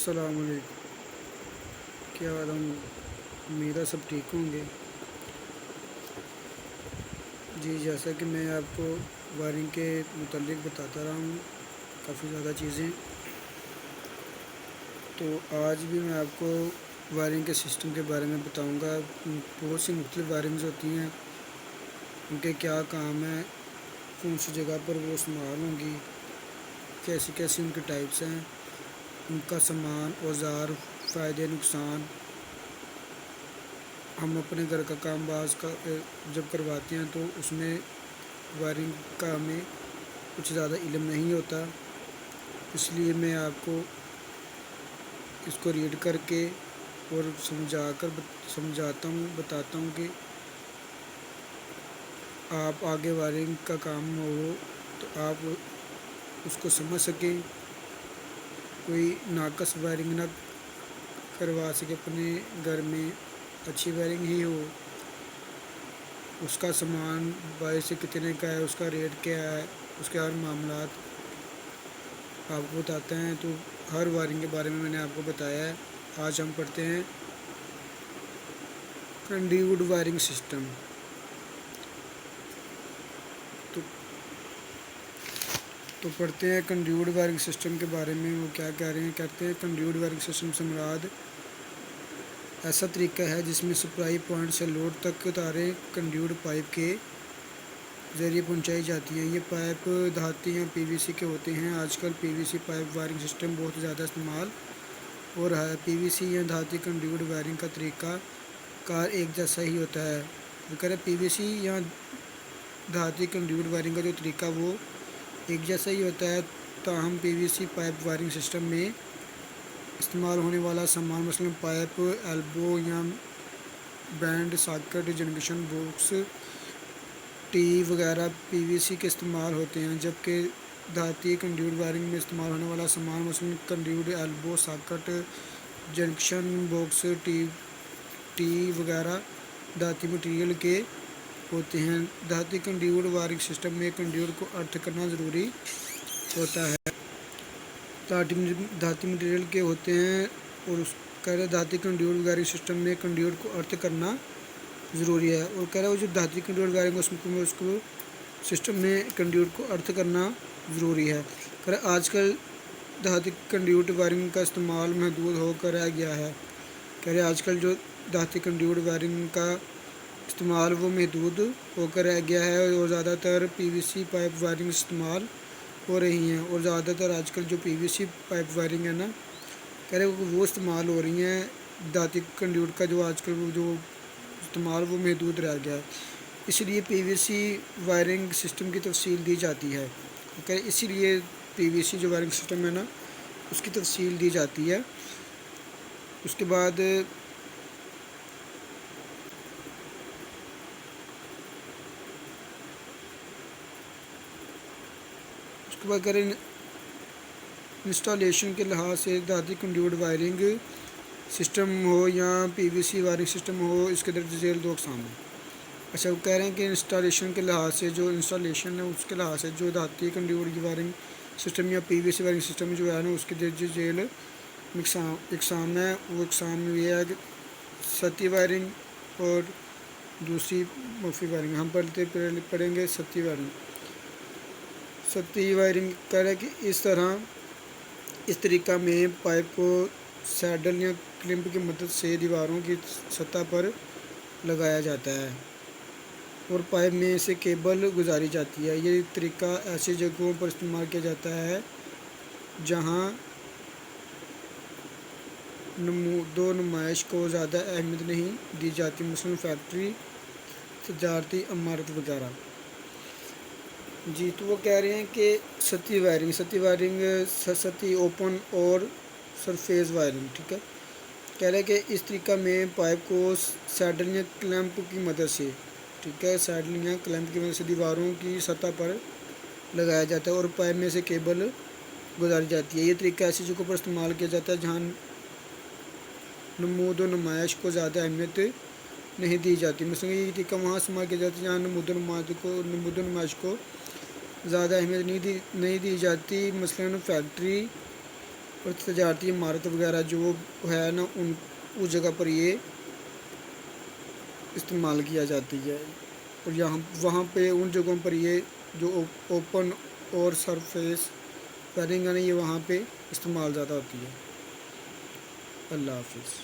السلام علیکم، کیا آدم امید ہے سب ٹھیک ہوں گے۔ جی جیسا کہ میں آپ کو وائرنگ کے متعلق بتاتا رہا ہوں کافی زیادہ چیزیں، تو آج بھی میں آپ کو وائرنگ کے سسٹم کے بارے میں بتاؤں گا۔ بہت سی مختلف وائرنگز ہوتی ہیں، ان کے کیا کام ہے، کون سی جگہ پر وہ استعمال ہوں گی، کیسی کیسی ان کے ٹائپس ہیں، ان کا سامان، اوزار، فائدے نقصان۔ ہم اپنے گھر کا کام جب کرواتے ہیں تو اس میں وائرنگ کا ہمیں کچھ زیادہ علم نہیں ہوتا، اس لیے میں آپ کو اس کو ریڈ کر کے اور سمجھاتا ہوں، بتاتا ہوں کہ آپ آگے وائرنگ کا کام ہو تو آپ اس کو سمجھ سکیں، کوئی ناقص وائرنگ نہ کروا سکے، اپنے گھر میں اچھی وائرنگ ہی ہو۔ اس کا سامان باہر سے کتنے کا ہے، اس کا ریٹ کیا ہے، اس کے ہر معاملات آپ کو بتاتے ہیں۔ تو ہر وائرنگ کے بارے میں نے آپ کو بتایا ہے۔ آج ہم پڑھتے ہیں کنڈیوڈ وائرنگ سسٹم۔ تو پڑھتے ہیں کنڈیوڈ وائرنگ سسٹم کے بارے میں، وہ کیا کہہ رہے ہیں۔ کہتے ہیں کنڈیوڈ وائرنگ سسٹم سے مراد ایسا طریقہ ہے جس میں سپلائی پوائنٹ سے لوڈ تک تاریں کنڈیوڈ پائپ کے ذریعے پہنچائی جاتی ہیں۔ یہ پائپ دھاتی یا پی وی سی کے ہوتے ہیں۔ آج کل پی V C pipe wiring system بہت زیادہ استعمال ہو رہا ہے۔ پی وی سی یا دھاتی کنڈیوڈ وائرنگ کا طریقہ کار ایک جیسا ہی ہوتا ہے۔ وہ کہہ رہے پی وی سی یا دھاتی کنڈیوڈ وائرنگ کا جو طریقہ وہ ایک جیسا ہی ہوتا ہے، تاہم P V C pipe wiring system میں استعمال ہونے والا سامان مثلاً پائپ، ایلبو یا bend, socket, junction box, T وغیرہ پی وی سی کے استعمال ہوتے ہیں، جبکہ دھاتی کنڈیوڈ وائرنگ میں استعمال ہونے والا سامان مثلاً conduit, elbow, socket, junction box, T وغیرہ دھاتی مٹیریل کے ہوتے ہیں۔ دھاتی کنڈیوڈ وائرنگ سسٹم میں کنڈیوڈ کو ارتھ کرنا ضروری ہوتا ہے۔ دھاتی مٹیریل کے ہوتے ہیں اور اس دھاتی کنڈیوڈ وائرنگ سسٹم میں کنڈیوڈ کو ارتھ کرنا ضروری ہے۔ اور کہہ رہا ہے وہ جو دھاتی کنڈیوڈ وائرنگ اس کو سسٹم میں کنڈیوڈ کو ارتھ کرنا ضروری ہے۔ کہہ رہا آج کل دھاتی کنڈیوڈ وائرنگ کا استعمال محدود ہو کر رہ گیا ہے۔ کہہ رہے آج کل جو دھاتی کنڈیوڈ وائرنگ کا استعمال وہ محدود ہو کر رہ گیا ہے اور زیادہ تر پی وی سی پائپ وائرنگ استعمال ہو رہی ہیں، اور زیادہ تر آج کل جو پی وی سی پائپ وائرنگ ہے نا، کہہ رہے وہ استعمال ہو رہی ہیں۔ دھاتی کنڈیوڈ کا جو آج کل جو استعمال وہ محدود رہ گیا ہے، اس لیے پی وی سی وائرنگ سسٹم کی تفصیل دی جاتی ہے۔ اسی لیے پی وی سی جو وائرنگ سسٹم ہے نا، اس کی تفصیل دی جاتی ہے۔ اس کے بعد کریں انسٹالیشن کے لحاظ سے دھاتی کنڈیوڈ وائرنگ سسٹم ہو یا پی وی سی وائرنگ سسٹم ہو، اس کے درج ذیل دو اقسام ہیں۔ اچھا وہ کہہ رہے ہیں کہ انسٹالیشن کے لحاظ سے جو انسٹالیشن ہے اس کے لحاظ سے جو دھاتی کنڈیوڈ کی وائرنگ سسٹم یا پی وی سی وائرنگ سسٹم جو ہے نا، اس کے درج ذیل اقسام ہے۔ وہ اقسام یہ ہے کہ سطحی وائرنگ اور دوسری مخفی وائرنگ۔ ہم پڑھیں گے سطحی وائرنگ۔ سطحی وائرنگ کہہ رہا ہے کہ اس طریقہ میں پائپ کو سیڈل یا کلمپ کی مدد سے دیواروں کی سطح پر لگایا جاتا ہے اور پائپ میں سے کیبل گزاری جاتی ہے۔ یہ طریقہ ایسی جگہوں پر استعمال کیا جاتا ہے جہاں دو نمائش کو زیادہ اہمیت نہیں دی جاتی، مثلاً فیکٹری، تجارتی عمارت وغیرہ۔ جی تو وہ کہہ رہے ہیں کہ سطحی وائرنگ سطحی اوپن اور سرفیس وائرنگ، ٹھیک ہے۔ کہہ رہے ہیں کہ اس طریقہ میں پائپ کو سیڈل یا کلیمپ کی مدد سے، ٹھیک ہے، سیڈل یا کلیمپ کی مدد سے دیواروں کی سطح پر لگایا جاتا ہے اور پائپ میں سے کیبل گزاری جاتی ہے۔ یہ طریقہ ایسی جگہوں پر استعمال کیا جاتا ہے جہاں نمود و نمائش کو زیادہ اہمیت نہیں دی جاتی، مثلاً یہ طریقہ وہاں استعمال کیا جاتا ہے جہاں نمود و نمائش کو زیادہ اہمیت نہیں دی جاتی، مثلاً فیکٹری اور تجارتی عمارت وغیرہ جو ہے نا اس جگہ پر یہ استعمال کیا جاتی ہے، اور وہاں پہ ان جگہوں پر یہ جو اوپن اور سرفیس ویئرنگ ہے نا، یہ وہاں پہ استعمال زیادہ ہوتی ہے۔ اللہ حافظ۔